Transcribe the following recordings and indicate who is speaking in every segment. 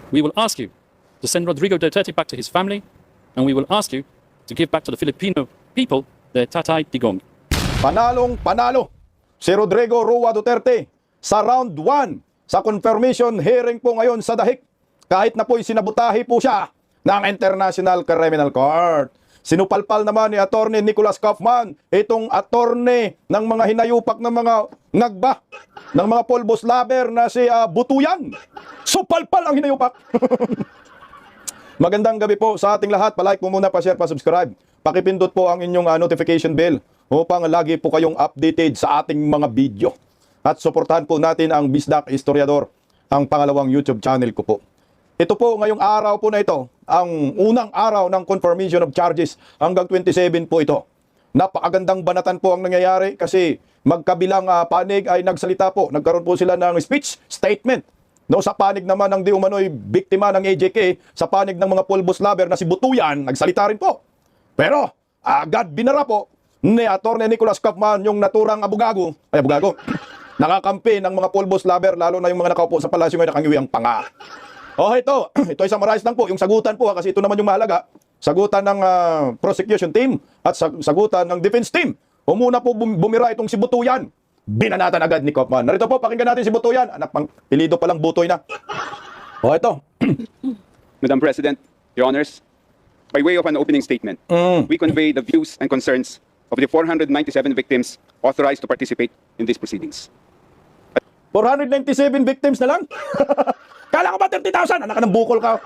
Speaker 1: We will ask you to send Rodrigo Duterte back to his family, and we will ask you to give back to the Filipino people their Tatay Digong.
Speaker 2: Panalong panalo si Rodrigo Roa Duterte sa round 1 sa confirmation hearing po ngayon sa dahig. Kahit na po'y sinabutahe po siya ng International Criminal Court. Sinupalpal naman ni Atty. Nicholas Kaufman, itong attorney ng mga hinayupak ng mga ngagba, ng mga polbos laber na si Butuyan. Supalpal ang hinayupak. Magandang gabi po sa ating lahat. Palike po muna, pa-share, pa-subscribe. Pakipindot po ang inyong notification bell upang lagi po kayong updated sa ating mga video. At suportahan po natin ang Bisdak Historiador, ang pangalawang YouTube channel ko po. Ito po ngayong araw po na ito, ang unang araw ng confirmation of charges hanggang 27 po ito. Napakagandang banatan po ang nangyayari kasi magkabilang panig ay nagsalita po. Nagkaroon po sila ng speech statement. No, sa panig naman ng di umano'y biktima ng AJK, sa panig ng mga pulbos lover na si Butuyan, nagsalita rin po. Pero agad binara po ni Atty. Nicholas Kaufman yung naturang abogado, nakakampi ng mga pulbos lover, lalo na yung mga nakaupo sa palasyo ngayon nakangiwi ang panga. Oh, ito ay summarize lang po yung sagutan po kasi ito naman yung mahalaga. Sagutan ng prosecution team at sagutan ng defense team. Umuna po bumira itong si Butuyan. Binanatan agad ni Kaufman. Narito po, pakinggan natin si Butuyan. Anak pang pilido palang Butoy na. Oh, ito.
Speaker 3: Madam President, Your Honors, by way of an opening statement, we convey the views and concerns of the 497 victims authorized to participate in these proceedings.
Speaker 2: 497 victims na lang? Kala ko ba 30,000? Anak ka ng bukol ka.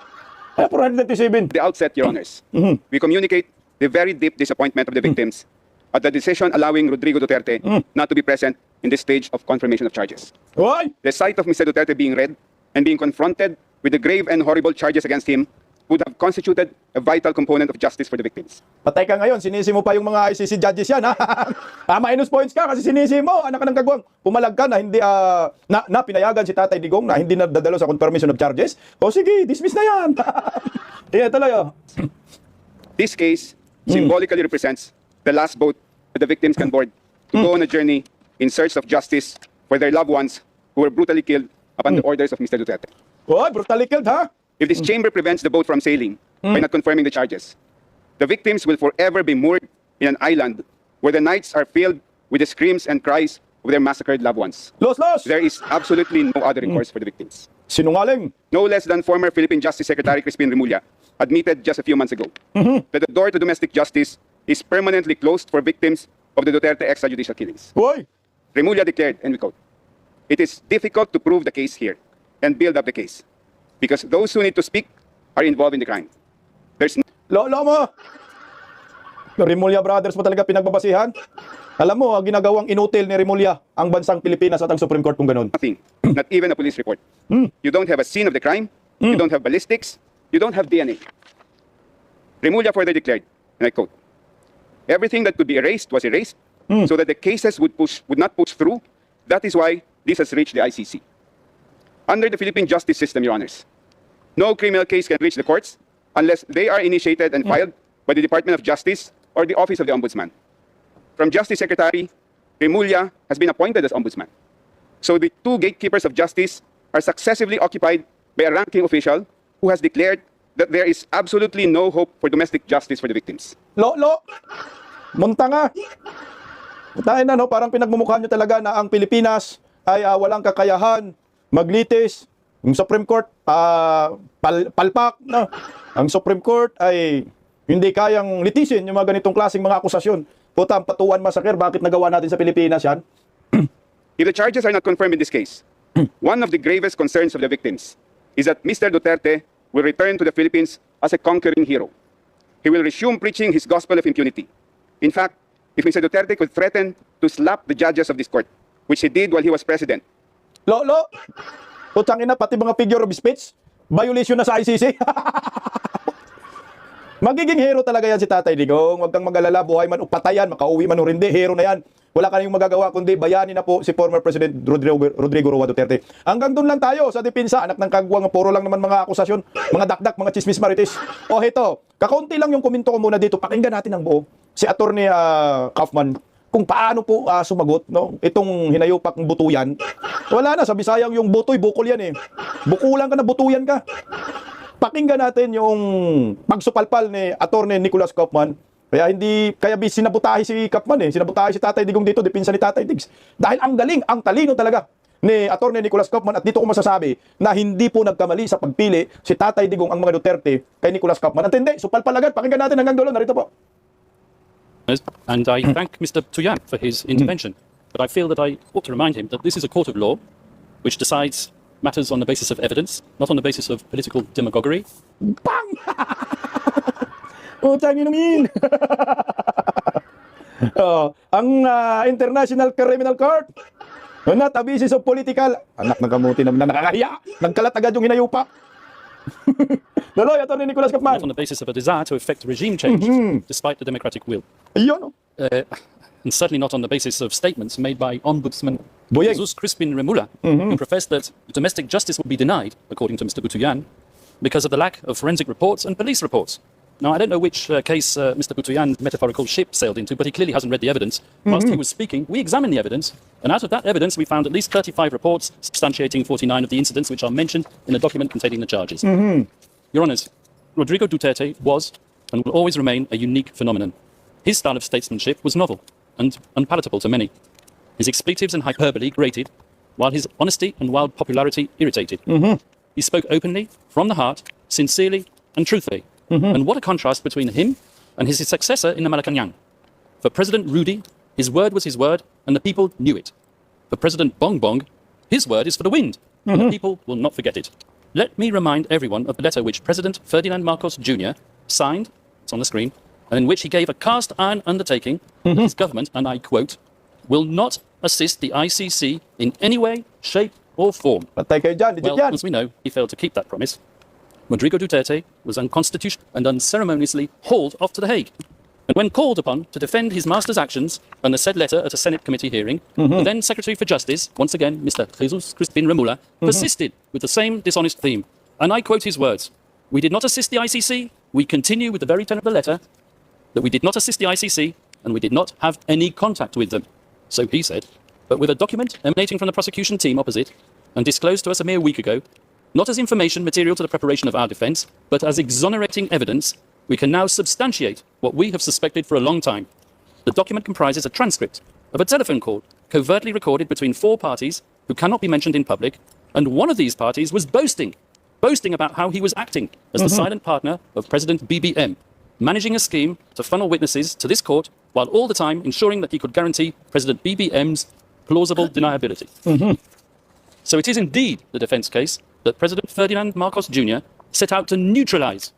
Speaker 2: 497.
Speaker 3: At the outset, Your Honors, we communicate the very deep disappointment of the victims at the decision allowing Rodrigo Duterte not to be present in this stage of confirmation of charges.
Speaker 2: Why?
Speaker 3: The sight of Mr. Duterte being read and being confronted with the grave and horrible charges against him would have constituted a vital component of justice for the victims.
Speaker 2: Patay ka ngayon, sinisi mo pa yung mga ICC judges yan, ha? Minus points ka kasi sinisi mo, anak ka ng kagwang. Pumalag ka na hindi, na pinayagan si Tatay Digong na hindi nadadalo sa confirmation of charges. O sige, dismiss na yan. Yeah, tuloy, oh.
Speaker 3: This case symbolically represents the last boat that the victims can board to go on a journey in search of justice for their loved ones who were brutally killed upon the orders of Mr. Duterte.
Speaker 2: Oy, brutally killed, ha?
Speaker 3: If this chamber prevents the boat from sailing by not confirming the charges, the victims will forever be moored in an island where the nights are filled with the screams and cries of their massacred loved ones.
Speaker 2: Los!
Speaker 3: There is absolutely no other recourse for the victims.
Speaker 2: Sinungaling.
Speaker 3: No less than former Philippine Justice Secretary Crispin Remulla admitted just a few months ago that the door to domestic justice is permanently closed for victims of the Duterte extrajudicial killings.
Speaker 2: Oy!
Speaker 3: Remulla declared, and we quote, "It is difficult to prove the case here and build up the case because those who need to speak are involved in the crime. There's
Speaker 2: Lolo mo! Remulla Brothers mo talaga pinagbabasihan? Alam mo, ginagawang inutil ni Remulla ang bansang Pilipinas at ang Supreme Court kung ganun.
Speaker 3: nothing, not even a police report. You don't have a scene of the crime, you don't have ballistics, you don't have DNA. Remulla further declared, and I quote, "Everything that could be erased was erased so that the cases would not push through. That is why this has reached the ICC. Under the Philippine justice system, Your Honors, no criminal case can reach the courts unless they are initiated and filed by the Department of Justice or the Office of the Ombudsman. From Justice Secretary, Remulla has been appointed as Ombudsman. So the two gatekeepers of justice are successively occupied by a ranking official who has declared that there is absolutely no hope for domestic justice for the victims."
Speaker 2: Lolo! Munta nga! Tayo na, no? Parang pinagmumukha nyo talaga na ang Pilipinas ay walang kakayahan maglitis. Yung Supreme Court, palpak, no? Ang Supreme Court ay hindi kayang litisin yung mga ganitong klaseng mga akusasyon. Puta, ang patuan masakir, bakit nagawa natin sa Pilipinas yan?
Speaker 3: If the charges are not confirmed in this case, one of the gravest concerns of the victims is that Mr. Duterte will return to the Philippines as a conquering hero. He will resume preaching his gospel of impunity. In fact, if Mr. Duterte could threaten to slap the judges of this court, which he did while he was president,
Speaker 2: Lolo! Putang ina, pati mga figure of speech, violation na sa ICC. Magiging hero talaga yan si Tatay Digong. Huwag kang mag-alala, buhay man o patayan, makauwi man o hindi, hero na yan. Wala ka nang magagawa kundi bayani na po si former President Rodrigo Roa Duterte. Hanggang doon lang tayo sa depensa, anak ng kagwang, puro lang naman mga akusasyon, mga dakdak, mga chismis marites. O ito, kakaunti lang yung komento ko muna dito, pakinggan natin ang buo. Si Atty. Kaufman, kung paano po sumagot, no? Itong hinayupak ng Butuyan. Wala na, sa Bisayang yung butoy, bukol yan eh. Bukulan ka na, butuyan ka. Pakinggan natin yung pagsupalpal ni Atty. Nicholas Kaufman. Kaya sinabutahe si Kaufman eh. Sinabutahe si Tatay Digong dito, dipinsa ni Tatay Digs. Dahil ang galing, ang talino talaga ni Atty. Nicholas Kaufman. At dito ko masasabi na hindi po nagkamali sa pagpili si Tatay Digong ang mga Duterte kay Nicholas Kaufman. At hindi, supalpal agad. Pakinggan natin hanggang dulo. Narito po.
Speaker 1: And I thank Mr. Butuyan for his intervention. But I feel that I ought to remind him that this is a court of law which decides matters on the basis of evidence, not on the basis of political demagoguery.
Speaker 2: Bang! Utang inumin! Ang International Criminal Court, not a basis of political, anak ng kamuti naman na nakakahiya, nagkalat agad yung hinayupak. Daloy, Atty. Nicholas Kaufman.
Speaker 1: Not on the basis of a desire to effect regime change, despite the democratic will.
Speaker 2: Ayun,
Speaker 1: And certainly not on the basis of statements made by Ombudsman
Speaker 2: Boyeng.
Speaker 1: Jesus Crispin Remula, who professed that domestic justice would be denied, according to Mr. Butuyan, because of the lack of forensic reports and police reports. Now, I don't know which case Mr. Butuyan's metaphorical ship sailed into, but he clearly hasn't read the evidence. Whilst he was speaking, we examined the evidence, and out of that evidence, we found at least 35 reports substantiating 49 of the incidents which are mentioned in the document containing the charges. Your Honours, Rodrigo Duterte was and will always remain a unique phenomenon. His style of statesmanship was novel and unpalatable to many. His expletives and hyperbole grated, while his honesty and wild popularity irritated. He spoke openly, from the heart, sincerely and truthfully. And what a contrast between him and his successor in the Malacanang. For President Rudy, his word was his word, and the people knew it. For President Bong Bong, his word is for the wind, and the people will not forget it. Let me remind everyone of the letter which President Ferdinand Marcos Jr. signed, it's on the screen, and in which he gave a cast-iron undertaking that his government, and I quote, will not assist the ICC in any way, shape or form.
Speaker 2: patay kayo dyan, legit
Speaker 1: Well,
Speaker 2: yan.
Speaker 1: as we know, he failed to keep that promise. Rodrigo Duterte was unconstitutional and unceremoniously hauled off to The Hague. And when called upon to defend his master's actions and the said letter at a Senate committee hearing, the then Secretary for Justice, once again Mr. Jesus Crispin Remula, persisted with the same dishonest theme. And I quote his words, "We did not assist the ICC, we continue with the very tone of the letter, that we did not assist the ICC and we did not have any contact with them." So he said, but with a document emanating from the prosecution team opposite and disclosed to us a mere week ago, not as information material to the preparation of our defence, but as exonerating evidence, we can now substantiate what we have suspected for a long time. The document comprises a transcript of a telephone call covertly recorded between four parties who cannot be mentioned in public, and one of these parties was boasting about how he was acting as the silent partner of President BBM, managing a scheme to funnel witnesses to this court while all the time ensuring that he could guarantee President BBM's plausible deniability. So it is indeed the defence case that President Ferdinand Marcos Jr. set out to neutralise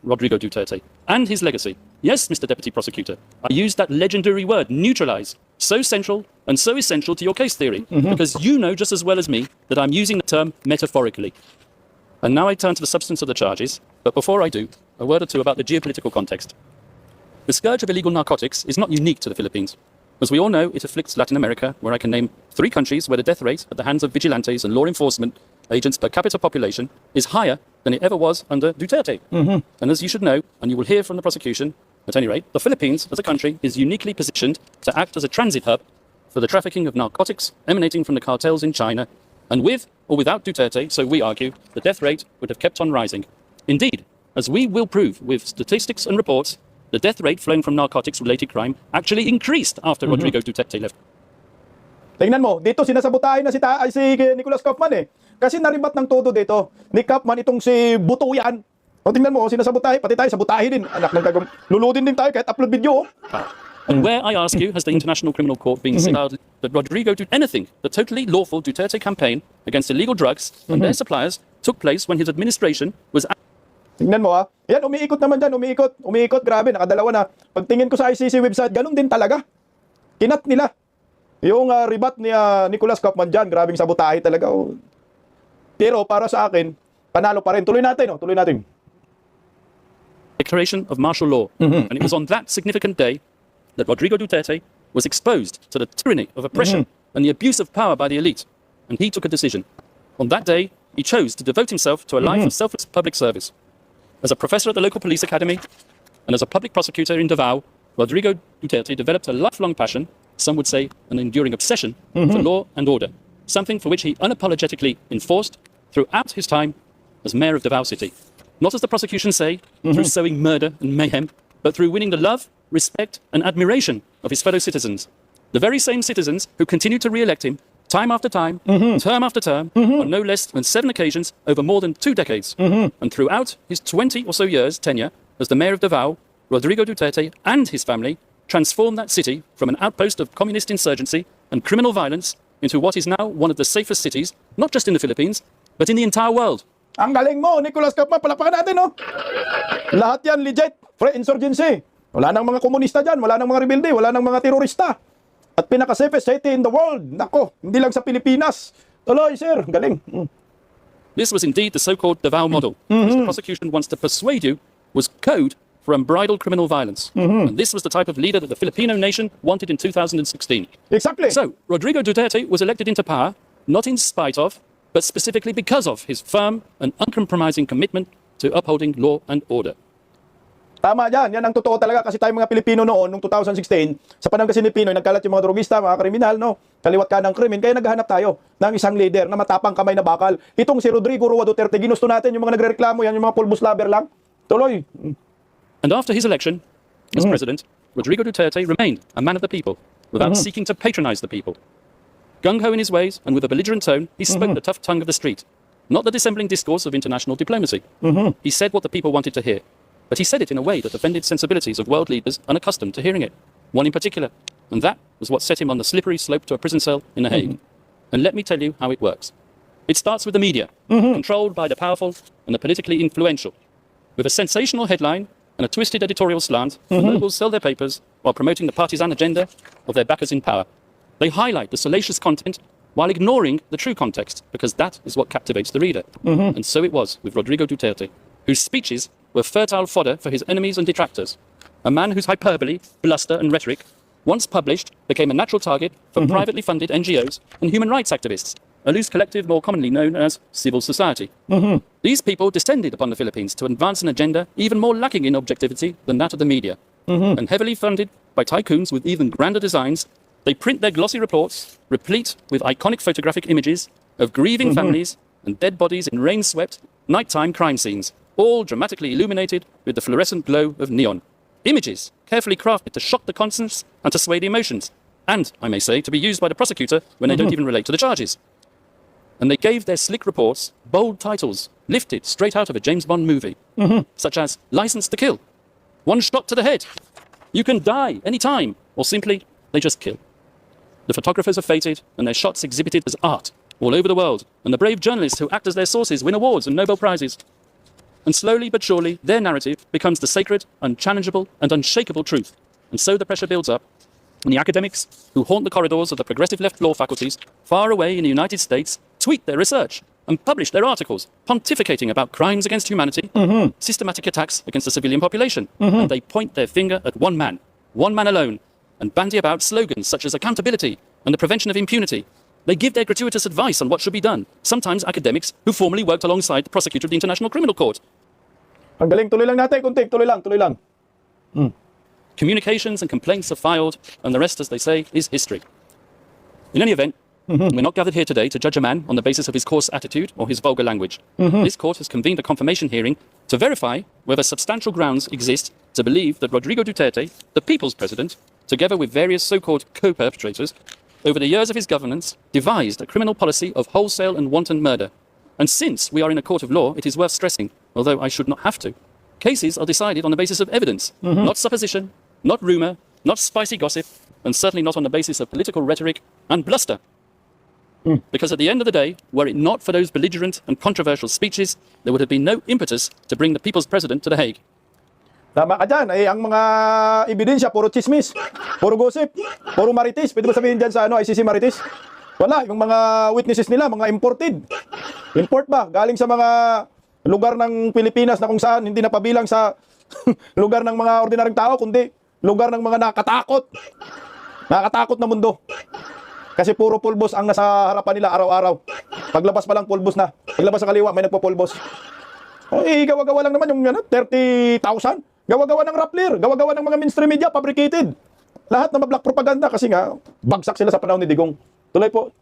Speaker 1: Rodrigo Duterte and his legacy. Yes, Mr. Deputy Prosecutor, I used that legendary word, neutralise, so central and so essential to your case theory, because you know just as well as me that I'm using the term metaphorically. And now I turn to the substance of the charges, but before I do, a word or two about the geopolitical context. The scourge of illegal narcotics is not unique to the Philippines. As we all know, it afflicts Latin America, where I can name 3 countries where the death rate at the hands of vigilantes and law enforcement agents per capita population is higher than it ever was under Duterte. And as you should know, and you will hear from the prosecution, at any rate, the Philippines as a country is uniquely positioned to act as a transit hub for the trafficking of narcotics emanating from the cartels in China. And with or without Duterte, so we argue, the death rate would have kept on rising. Indeed, as we will prove with statistics and reports, the death rate flowing from narcotics-related crime actually increased after Rodrigo Duterte left.
Speaker 2: Tingnan mo, dito sinasabotahin na si Nicholas Kaufman eh. Kasi naribat ng todo dito ni Kaufman itong si Butuyan. O tingnan mo, sinasabotahin, pati tayo sabotahin din. Anak ng kagam, luludin din tayo kahit upload video.
Speaker 1: And where, I ask you, has the International Criminal Court been allowed that Rodrigo did anything? The totally lawful Duterte campaign against illegal drugs and their suppliers took place when his administration was...
Speaker 2: Tingnan mo ha. Yan, umiikot naman dyan, umiikot, grabe, nakadalawa na. Pagtingin ko sa ICC website, ganun din talaga. Kinat nila. Yung ribat ni Nicholas Kaufman dyan, grabing sabotahe talaga. Oh. Pero para sa akin, panalo pa rin. Tuloy natin.
Speaker 1: Declaration of martial law. And it was on that significant day that Rodrigo Duterte was exposed to the tyranny of oppression and the abuse of power by the elite. And he took a decision. On that day, he chose to devote himself to a life of selfless public service. As a professor at the local police academy and as a public prosecutor in Davao, Rodrigo Duterte developed a lifelong passion some would say an enduring obsession for law and order, something for which he unapologetically enforced throughout his time as mayor of Davao City. Not as the prosecution say, through sowing murder and mayhem, but through winning the love, respect, and admiration of his fellow citizens. The very same citizens who continued to re-elect him time after time, term after term, on no less than 7 occasions over more than 2 decades. And throughout his 20 or so years tenure as the mayor of Davao, Rodrigo Duterte and his family transformed that city from an outpost of communist insurgency and criminal violence into what is now one of the safest cities, not just in the Philippines, but in the entire world.
Speaker 2: Ang galing mo, Nicolas Kaufman, palakpakan natin, no? Lahat yan legit, pre-insurgency. Wala nang mga komunista dyan, wala nang mga rebelde, wala nang mga terorista. At pinaka-safest city in the world. Nako, hindi lang sa Pilipinas. Tuloy, sir, galing.
Speaker 1: This was indeed the so-called Davao model, which the prosecution wants to persuade you was code for unbridled criminal violence. And this was the type of leader that the Filipino nation wanted in 2016.
Speaker 2: Exactly.
Speaker 1: So, Rodrigo Duterte was elected into power, not in spite of, but specifically because of his firm and uncompromising commitment to upholding law and order.
Speaker 2: Tama dyan. Yan ang totoo talaga kasi tayo mga Pilipino noon, noong 2016, sa panahon kasi ni Pinoy, nagkalat yung mga drogista, mga kriminal, no? Kaliwat ka ng krimen. Kaya naghahanap tayo ng isang leader na matapang kamay na bakal. Itong si Rodrigo Duterte, ginusto natin yung mga nagrereklamo, yan yung mga pulbos lover lang. Tuloy.
Speaker 1: And after his election as president, Rodrigo Duterte remained a man of the people, without seeking to patronize the people. Gung-ho in his ways, and with a belligerent tone, he spoke the tough tongue of the street, not the dissembling discourse of international diplomacy. He said what the people wanted to hear, but he said it in a way that offended sensibilities of world leaders unaccustomed to hearing it, one in particular, and that was what set him on the slippery slope to a prison cell in The Hague. And let me tell you how it works. It starts with the media, controlled by the powerful and the politically influential. With a sensational headline and a twisted editorial slant, the nobles sell their papers while promoting the partisan agenda of their backers in power. They highlight the salacious content while ignoring the true context, because that is what captivates the reader. And so it was with Rodrigo Duterte, whose speeches were fertile fodder for his enemies and detractors. A man whose hyperbole, bluster, and rhetoric, once published, became a natural target for privately funded NGOs and human rights activists, a loose collective more commonly known as civil society. These people descended upon the Philippines to advance an agenda even more lacking in objectivity than that of the media. And heavily funded by tycoons with even grander designs, they print their glossy reports, replete with iconic photographic images of grieving families and dead bodies in rain-swept, nighttime crime scenes, all dramatically illuminated with the fluorescent glow of neon. Images carefully crafted to shock the conscience and to sway the emotions, and, I may say, to be used by the prosecutor when they don't even relate to the charges. And they gave their slick reports bold titles, lifted straight out of a James Bond movie, such as License to Kill, One Shot to the Head, You Can Die Any Time, or simply, They Just Kill. The photographers are fated, and their shots exhibited as art all over the world, and the brave journalists who act as their sources win awards and Nobel Prizes. And slowly but surely, their narrative becomes the sacred, unchallengeable, and unshakable truth. And so the pressure builds up, and the academics who haunt the corridors of the progressive left law faculties far away in the United States tweet their research and publish their articles pontificating about crimes against humanity, systematic attacks against the civilian population. And they point their finger at one man alone, and bandy about slogans such as accountability and the prevention of impunity. They give their gratuitous advice on what should be done, sometimes academics who formerly worked alongside the prosecutor of the International Criminal Court.
Speaker 2: Ang galing, tuloy lang natin, kunti, tuloy lang.
Speaker 1: Communications and complaints are filed, and the rest, as they say, is history. In any event, we're not gathered here today to judge a man on the basis of his coarse attitude or his vulgar language. This court has convened a confirmation hearing to verify whether substantial grounds exist to believe that Rodrigo Duterte, the people's president, together with various so-called co-perpetrators, over the years of his governance, devised a criminal policy of wholesale and wanton murder. And since we are in a court of law, it is worth stressing, although I should not have to, cases are decided on the basis of evidence, not supposition, not rumor, not spicy gossip, and certainly not on the basis of political rhetoric and bluster. Because at the end of the day, were it not for those belligerent and controversial speeches, there would have been no impetus to bring the people's president to The Hague.
Speaker 2: Tama ka dyan. Ang mga ebidensya, puro chismis, puro gossip, puro marites. Pwede ba sabihin dyan sa ICC marites? Wala. Yung mga witnesses nila, mga imported. Import ba? Galing sa mga lugar ng Pilipinas na kung saan hindi napabilang sa lugar ng mga ordinaryong tao, kundi lugar ng mga nakakatakot. Nakakatakot na mundo. Kasi puro pulbos ang nasa harapan nila araw-araw. Paglabas pa lang pulbos na. Paglabas sa kaliwa, may nagpo-pulbos. Eh, gawa-gawa lang naman yung 30,000. Gawa-gawa ng Rappler, gawa-gawa ng mga mainstream media, fabricated. Lahat na black propaganda kasi nga, bagsak sila sa panahon ni Digong. Tuloy po.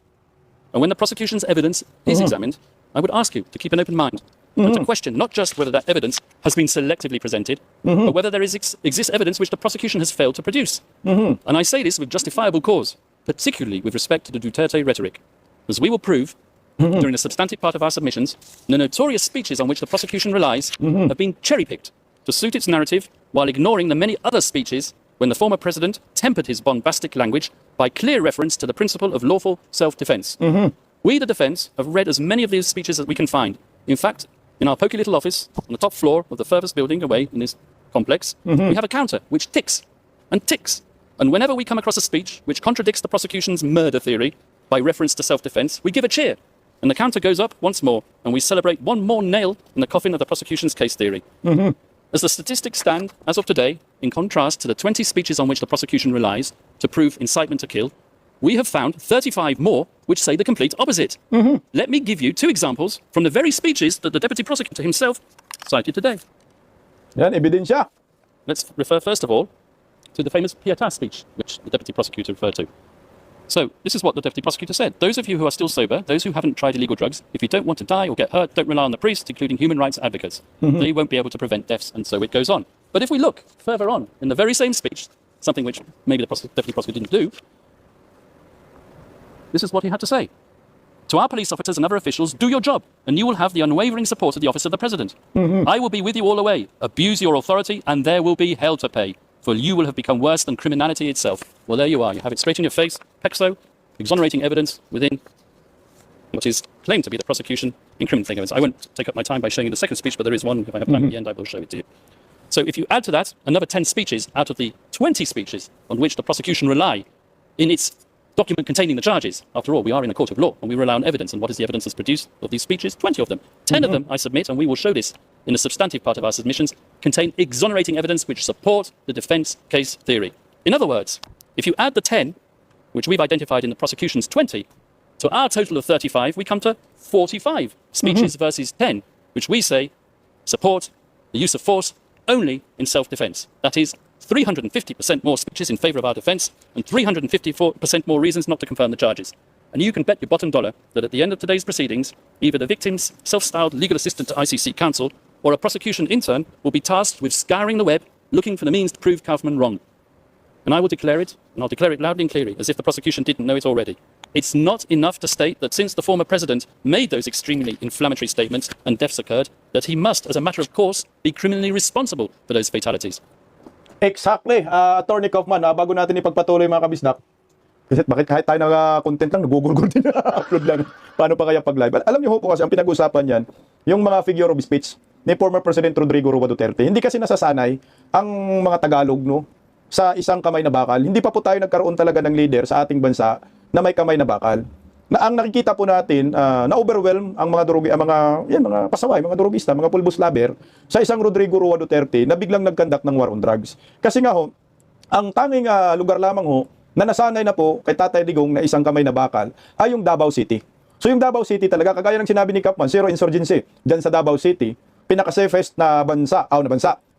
Speaker 1: And when the prosecution's evidence is examined, I would ask you to keep an open mind and to question not just whether that evidence has been selectively presented, but whether there exists evidence which the prosecution has failed to produce. And I say this with justifiable cause, particularly with respect to the Duterte rhetoric, as we will prove during the substantive part of our submissions, the notorious speeches on which the prosecution relies have been cherry-picked to suit its narrative while ignoring the many other speeches when the former president tempered his bombastic language by clear reference to the principle of lawful self-defense. We, the defense, have read as many of these speeches as we can find. In fact, in our poky little office on the top floor of the furthest building away in this complex, we have a counter which ticks and ticks. And whenever we come across a speech which contradicts the prosecution's murder theory by reference to self-defense, we give a cheer. And the counter goes up once more, and we celebrate one more nail in the coffin of the prosecution's case theory. As the statistics stand, as of today, in contrast to the 20 speeches on which the prosecution relies to prove incitement to kill, we have found 35 more which say the complete opposite. Let me give you 2 examples from the very speeches that the deputy prosecutor himself cited today.
Speaker 2: Yan, ebidensya.
Speaker 1: Let's refer first of all to the famous Pietà speech, which the deputy prosecutor referred to. So, this is what the deputy prosecutor said. Those of you who are still sober, those who haven't tried illegal drugs, if you don't want to die or get hurt, don't rely on the priests, including human rights advocates. They won't be able to prevent deaths, and so it goes on. But if we look further on, in the very same speech, something which maybe the deputy prosecutor didn't do, this is what he had to say. To our police officers and other officials, do your job, and you will have the unwavering support of the office of the president. I will be with you all the way. Abuse your authority, and there will be hell to pay. For you will have become worse than criminality itself. Well, there you are. You have it straight in your face. Pexo, exonerating evidence within what is claimed to be the prosecution incriminating evidence. I won't take up my time by showing you the second speech, but there is one. If I have time at the end, I will show it to you. So if you add to that another 10 speeches out of the 20 speeches on which the prosecution rely in its document containing the charges. After all, we are in a court of law, and we rely on evidence. And what is the evidence that's produced of these speeches? 20 of them. 10 of them, I submit, and we will show this in the substantive part of our submissions, contain exonerating evidence which support the defense case theory. In other words, if you add the 10, which we've identified in the prosecution's 20, to our total of 35, we come to 45 speeches versus 10, which we say support the use of force only in self-defense. That is 350% more speeches in favor of our defense and 354% more reasons not to confirm the charges. And you can bet your bottom dollar that at the end of today's proceedings, either the victim's self-styled legal assistant to ICC counsel or a prosecution intern will be tasked with scouring the web, looking for the means to prove Kaufman wrong. And I will declare it, and I'll declare it loudly and clearly, as if the prosecution didn't know it already. It's not enough to state that since the former president made those extremely inflammatory statements and deaths occurred, that he must, as a matter of course, be criminally responsible for those fatalities.
Speaker 2: Exactly. Attorney Kaufman, bago natin ipagpatuloy mga kabisnak, kasi bakit kahit tayo content lang, nagugurgur din upload lang. Paano pa kaya pag-live? Alam niyo po kasi ang pinag-usapan yan, yung mga figure of speech ni former President Rodrigo Duterte. Hindi kasi nasasanay ang mga Tagalog no sa isang kamay na bakal. Hindi pa po tayo nagkaroon talaga ng leader sa ating bansa na may kamay na bakal. Na ang nakikita po natin na-overwhelm ang mga mga pasaway, mga drogista, mga pulbos laber sa isang Rodrigo Duterte na biglang nagkandak ng war on drugs. Kasi nga ho, ang tanging lugar lamang ho na nasanay na po kay Tatay Digong na isang kamay na bakal ay yung Davao City. So yung Davao City talaga, kagaya ng sinabi ni Kaufman, zero insurgency dyan sa Davao City, pinaka-safest na bansa,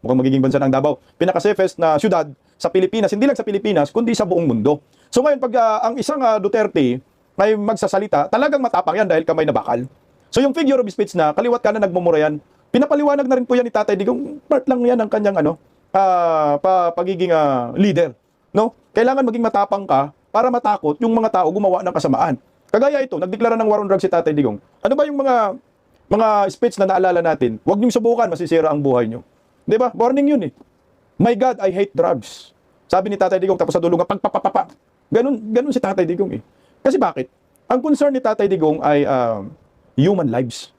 Speaker 2: mukhang magiging bansa ng Davao, pinaka-safest na syudad sa Pilipinas, hindi lang sa Pilipinas, kundi sa buong mundo. So ngayon, pag ang isang Duterte ay magsasalita, talagang matapang yan dahil kamay na bakal. So yung figure of speech na kaliwat kanan nagmumura yan, pinapaliwanag na rin po yan ni Tatay Digong, part lang yan ng kanyang pagiging leader. No? Kailangan maging matapang ka para matakot yung mga tao gumawa ng kasamaan. Kagaya ito, nagdeklara ng war on drugs si Tatay Digong. Ano ba yung mga speech na naalala natin? Huwag niyong subukan, masisira ang buhay niyo. 'Di ba? Warning yun eh. My God, I hate drugs. Sabi ni Tatay Digong tapos sa dulo nga pagpapapapa. Ganun si Tatay Digong eh. Kasi bakit? Ang concern ni Tatay Digong ay human lives.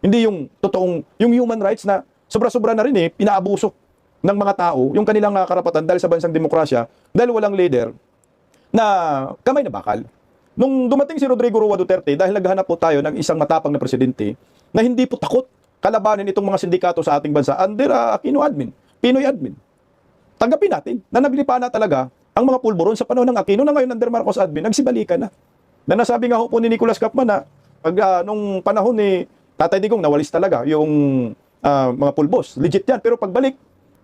Speaker 2: Hindi yung totoong, yung human rights na sobra-sobra na rin eh, pinaabuso ng mga tao, yung kanilang karapatan dahil sa bansang demokrasya, dahil walang leader na kamay na bakal. Nung dumating si Rodrigo Duterte, dahil naghahanap po tayo ng isang matapang na presidente na hindi po takot kalabanin itong mga sindikato sa ating bansa under Aquino admin, Pinoy admin. Tanggapin natin na naglipa na talaga ang mga pulburon sa panahon ng Aquino na ngayon under Marcos admin, nagsibalikan na. Na nasabi nga po ni Nicolas Kaufman na nung panahon ni Tatay Digong, nawalis talaga yung mga pulbos. Legit yan. Pero pagbalik,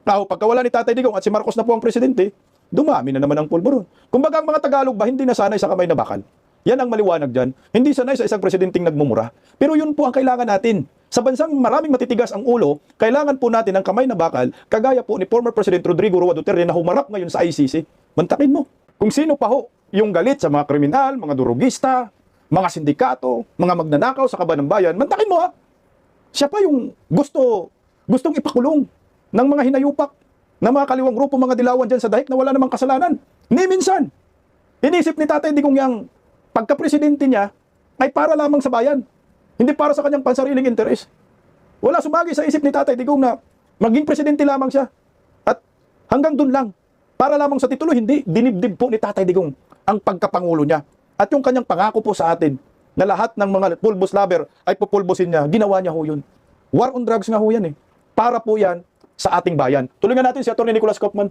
Speaker 2: pagkawala ni Tatay Digong at si Marcos na po ang presidente, dumami na naman ang pulburon. Kumbaga ang mga Tagalog ba, hindi na sanay sa kamay na bakal. Yan ang maliwanag dyan. Hindi sanay sa isang presidenting nagmumura. Pero yun po ang kailangan natin. Sa bansang maraming matitigas ang ulo, kailangan po natin ang kamay na bakal, kagaya po ni former President Rodrigo Duterte na humarap ngayon sa ICC. Mantakin mo. Kung sino pa ho yung galit sa mga kriminal, mga durugista, mga sindikato, mga magnanakaw sa kaban ng bayan, mantakin mo ha. Siya pa yung gustong ipakulong ng mga hinayupak, ng mga kaliwang grupo, mga dilawan dyan sa dahik na wala namang kasalanan. Ni minsan, inisip ni Tatay Digong yang pagka-presidente niya ay para lamang sa bayan. Hindi para sa kanyang pansariling interes. Wala sumagi sa isip ni Tatay Digong na maging presidente lamang siya. At hanggang dun lang. Para lamang sa titulo, hindi. Dinibdib po ni Tatay Digong ang pagkapangulo niya. At yung kanyang pangako po sa atin na lahat ng mga pulbos lover ay pupulbosin niya, ginawa niya ho yun. War on drugs nga ho yan eh. Para po yan sa ating bayan. Tulungan natin si Atty. Kaufman.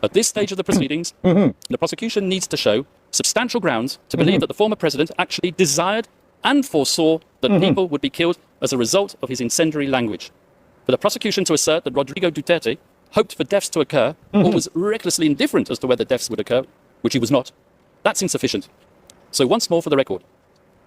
Speaker 1: At this stage of the proceedings, the prosecution needs to show substantial grounds to believe that the former president actually desired and foresaw that people would be killed as a result of his incendiary language. For the prosecution to assert that Rodrigo Duterte hoped for deaths to occur or was recklessly indifferent as to whether deaths would occur, which he was not, that's insufficient. So once more for the record,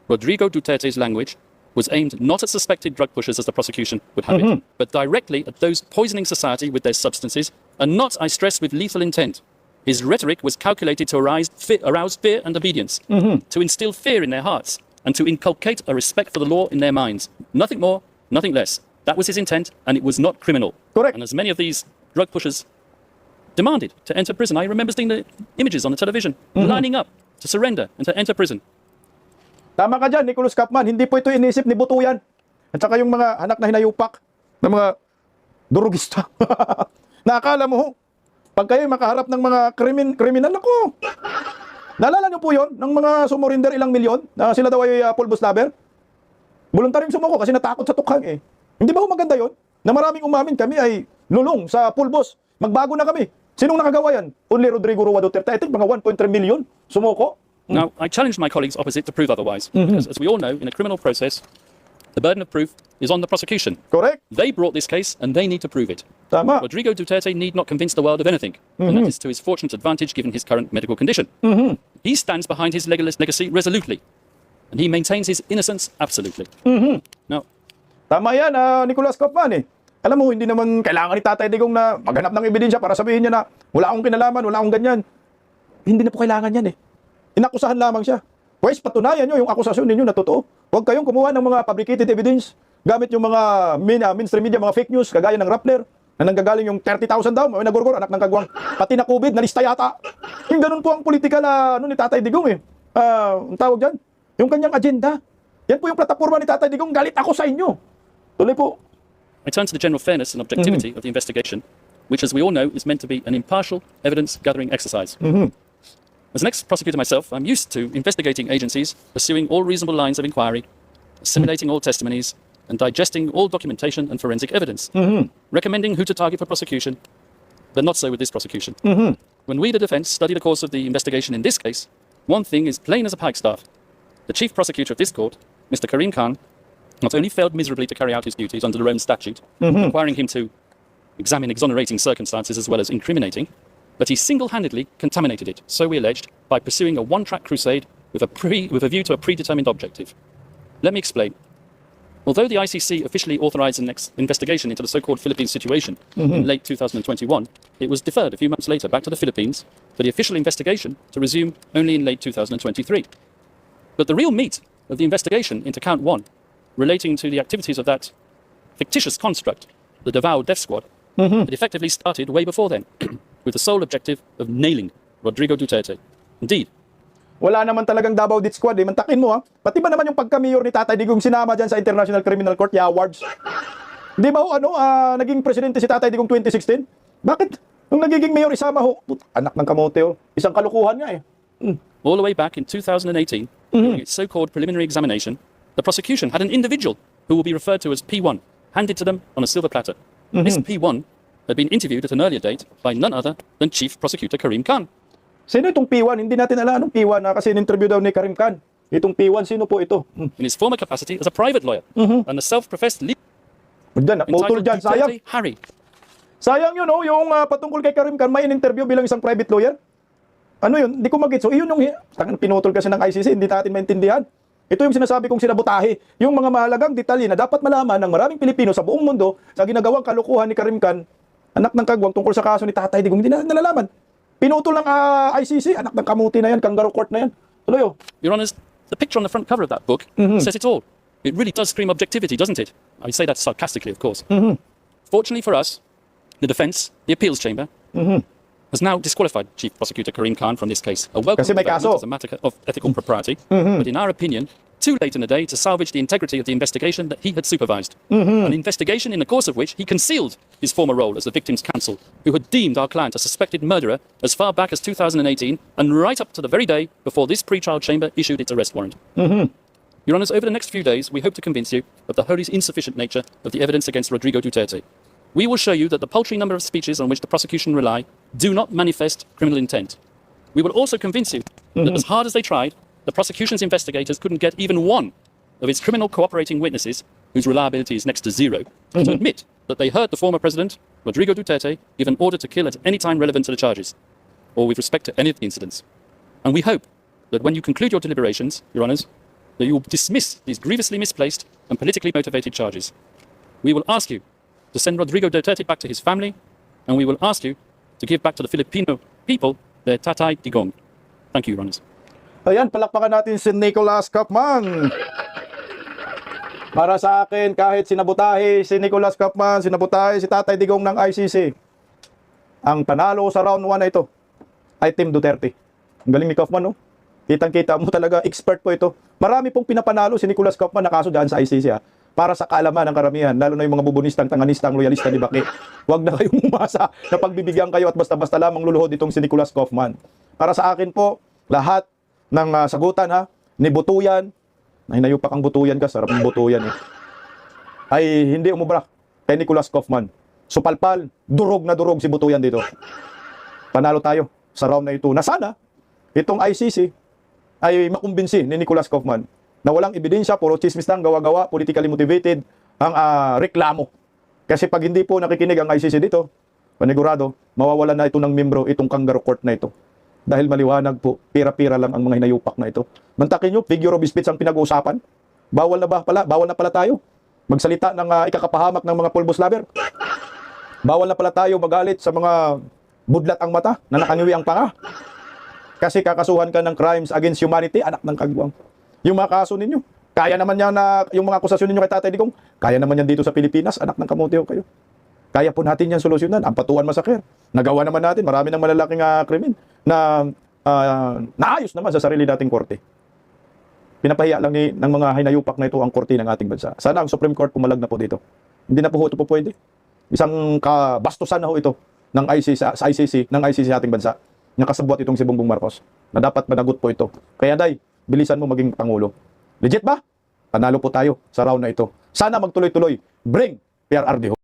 Speaker 1: Rodrigo Duterte's language was aimed not at suspected drug pushers as the prosecution would have it, but directly at those poisoning society with their substances, and not, I stress, with lethal intent. His rhetoric was calculated to arouse fear and obedience, to instill fear in their hearts, and to inculcate a respect for the law in their minds. Nothing more, nothing less. That was his intent, and it was not criminal.
Speaker 2: Correct.
Speaker 1: And as many of these drug pushers demanded to enter prison, I remember seeing the images on the television, lining up to surrender and to enter prison.
Speaker 2: Tama ka dyan, Nicholas Kaufman. Hindi po ito inisip ni Butuyan. At saka yung mga anak na hinayupak ng mga durugista. Nakakala mo ho, pag kayo makaharap ng mga kriminal, ako. Naalala niyo po yon ng mga sumurinder ilang milyon na sila daw ay pulbos lover? Voluntaryong sumuko kasi natakot sa tukhang eh. Hindi ba ho maganda yon? Na maraming umamin kami ay lulong sa pulbos. Magbago na kami. Sinong nakagawa yan? Only Rodrigo Duterte. I think mga 1.3 million sumuko.
Speaker 1: Now, I challenge my colleagues opposite to prove otherwise, because as we all know, in a criminal process, the burden of proof is on the prosecution.
Speaker 2: Correct.
Speaker 1: They brought this case, and they need to prove it.
Speaker 2: Tama.
Speaker 1: Rodrigo Duterte need not convince the world of anything, and that is to his fortunate advantage given his current medical condition. He stands behind his legacy resolutely, and he maintains his innocence absolutely. Now,
Speaker 2: Tama yan, Nicholas Kaufman eh. Alam mo, hindi naman kailangan ni Tatay Digong na maghanap ng ebidensya para sabihin niya na wala akong kinalaman, wala akong ganyan. Hindi na po kailangan yan eh. Inakusahan lamang siya. Pwes, patunayan nyo yung akusasyon ninyo na totoo. Huwag kayong kumuha ng mga fabricated evidence gamit yung mga mainstream media, mga fake news, kagaya ng Rappler, na nanggagaling yung 30,000 daw, may nagurgur, anak ng kagwang, pati na COVID, nalista yata. Yung ganun po ang politika na ni Tatay Digong eh. Ang tawag dyan, yung kanyang agenda. Yan po yung plataforma ni Tatay Digong, galit ako sa inyo. Tuloy po.
Speaker 1: I turn to the general fairness and objectivity of the investigation, which, as we all know, is meant to be an impartial evidence-gathering exercise. As an ex-prosecutor myself, I'm used to investigating agencies, pursuing all reasonable lines of inquiry, assimilating all testimonies, and digesting all documentation and forensic evidence, recommending who to target for prosecution, but not so with this prosecution. When we, the defense, study the course of the investigation in this case, one thing is plain as a pikestaff. The chief prosecutor of this court, Mr. Karim Khan, not only failed miserably to carry out his duties under the Rome Statute, requiring him to examine exonerating circumstances as well as incriminating, but he single-handedly contaminated it, so we alleged, by pursuing a one-track crusade with a view to a predetermined objective. Let me explain. Although the ICC officially authorized an investigation into the so-called Philippines situation in late 2021, it was deferred a few months later back to the Philippines for the official investigation to resume only in late 2023. But the real meat of the investigation into Count 1, relating to the activities of that fictitious construct, the Davao Death Squad, it effectively started way before then, with the sole objective of nailing Rodrigo Duterte. Indeed,
Speaker 2: Wala naman talagang Davao Death Squad eh. Mantakin mo ha. Pati ba naman yung pagka-mayor ni Tatay Digong sinama dyan sa International Criminal Court, awards? Di ba ho, naging presidente si Tatay Digong 2016? Bakit? Nung nagiging mayor, isama ho. Anak ng kamote ho. Isang kalukuhan nga eh.
Speaker 1: all the way back in 2018, during its so-called preliminary examination, the prosecution had an individual who will be referred to as P1 handed to them on a silver platter. This P1 had been interviewed at an earlier date by none other than Chief Prosecutor Karim Khan.
Speaker 2: Sino itong P1? Hindi natin alam anong P1 kasi in-interview daw ni Karim Khan. Itong P1, sino po ito?
Speaker 1: In his former capacity as a private lawyer and a self-professed leader
Speaker 2: Dyan, putol
Speaker 1: entitled
Speaker 2: dyan, sayang.
Speaker 1: Duterte Harry.
Speaker 2: Sayang yun, oh, yung patungkol kay Karim Khan, may in-interview bilang isang private lawyer. Ano yun? Hindi ko mag-get. So, iyon yung pinutol kasi ng ICC, hindi natin maintindihan. Ito yung sinasabi kong sinabutahe. Yung mga mahalagang detalye na dapat malaman ng maraming Pilipino sa buong mundo sa ginagawang kalukuhan ni Karim Khan, anak ng kagwang, tungkol sa kaso ni Tatay Digong, hindi natin nalalaman. Pinutol ng ICC, anak ng kamuti na yan, kangaroo court na yan. Tuloy, oh.
Speaker 1: Your Honours, the picture on the front cover of that book says it all. It really does scream objectivity, doesn't it? I say that sarcastically, of course. Fortunately for us, the defence, the appeals chamber, has now disqualified Chief Prosecutor Karim Khan from this case. A welcome
Speaker 2: Kasi may
Speaker 1: development
Speaker 2: kaso.
Speaker 1: as a matter of ethical propriety, but in our opinion, too late in the day to salvage the integrity of the investigation that he had supervised. An investigation in the course of which he concealed his former role as the victim's counsel, who had deemed our client a suspected murderer as far back as 2018 and right up to the very day before this pre-trial chamber issued its arrest warrant. Your Honours, over the next few days, we hope to convince you of the wholly insufficient nature of the evidence against Rodrigo Duterte. We will show you that the paltry number of speeches on which the prosecution rely do not manifest criminal intent. We will also convince you that as hard as they tried, the prosecution's investigators couldn't get even one of its criminal cooperating witnesses, whose reliability is next to zero, to admit that they heard the former president, Rodrigo Duterte, give an order to kill at any time relevant to the charges, or with respect to any of the incidents. And we hope that when you conclude your deliberations, Your Honours, that you will dismiss these grievously misplaced and politically motivated charges. We will ask you to send Rodrigo Duterte back to his family, and we will ask you to give back to the Filipino people their Tatay Digong. Thank you, Your Honours.
Speaker 2: Ayan, palakpakan natin si Nicholas Kaufman. Para sa akin, kahit sinabutahe si Nicholas Kaufman, sinabutahe si Tatay Digong ng ICC, ang panalo sa round 1 na ito ay Team Duterte. Ang galing ni Kaufman, no? Kitang-kita mo talaga, expert po ito. Marami pong pinapanalo si Nicholas Kaufman na kaso dyan sa ICC, ha? Para sa kaalaman ng karamihan, lalo na yung mga bubunistang, tanganistang, loyalista ni Baki. Huwag na kayong umasa na pagbibigyan kayo at basta-basta lamang luluhod itong si Nicholas Kaufman. Para sa akin po, lahat ng sagutan, ha, ni Butuyan, na hinayupak ang Butuyan ka, sarap ng Butuyan, eh, ay hindi umubra kay Nicholas Kaufman. Supalpal, durog na durog si Butuyan dito. Panalo tayo sa round na ito. Na sana, itong ICC ay makumbinsi ni Nicholas Kaufman na walang ebidensya, puro chismis lang, gawa-gawa, politically motivated ang reklamo. Kasi pag hindi po nakikinig ang ICC dito, panigurado, mawawalan na ito ng membro itong kangaroo court na ito. Dahil maliwanag po, pira-pira lang ang mga hinayupak na ito. Mantakin nyo, figure of speech ang pinag-uusapan. Bawal na pala tayo magsalita ng ikakapahamak ng mga pulbos lover. Bawal na pala tayo magalit sa mga budlat ang mata na nakangiwi ang panga. Kasi kakasuhan ka ng crimes against humanity, anak ng kagwang. Yung mga kaso ninyo, kaya naman yan na, yung mga akusasyon ninyo kay Tatay Digong, kaya naman yan dito sa Pilipinas, anak ng kamuteo kayo. Kaya po natin yan solusyonan. Ang patuan masakir. Nagawa naman natin, marami ng malalaking krimen na naayos naman sa sarili nating korte. Pinapahiya lang ng mga hinayupak na ito ang korte ng ating bansa. Sana ang Supreme Court pumalag na po dito. Hindi na po ito po pwede. Isang kabastusan na ho ito ng ICC sa ating bansa. Nakasabwat itong si Bongbong Marcos na dapat managot po ito. Kaya day, bilisan mo maging Pangulo. Legit ba? Panalo po tayo sa round na ito. Sana magtuloy-tuloy. Bring PRRD.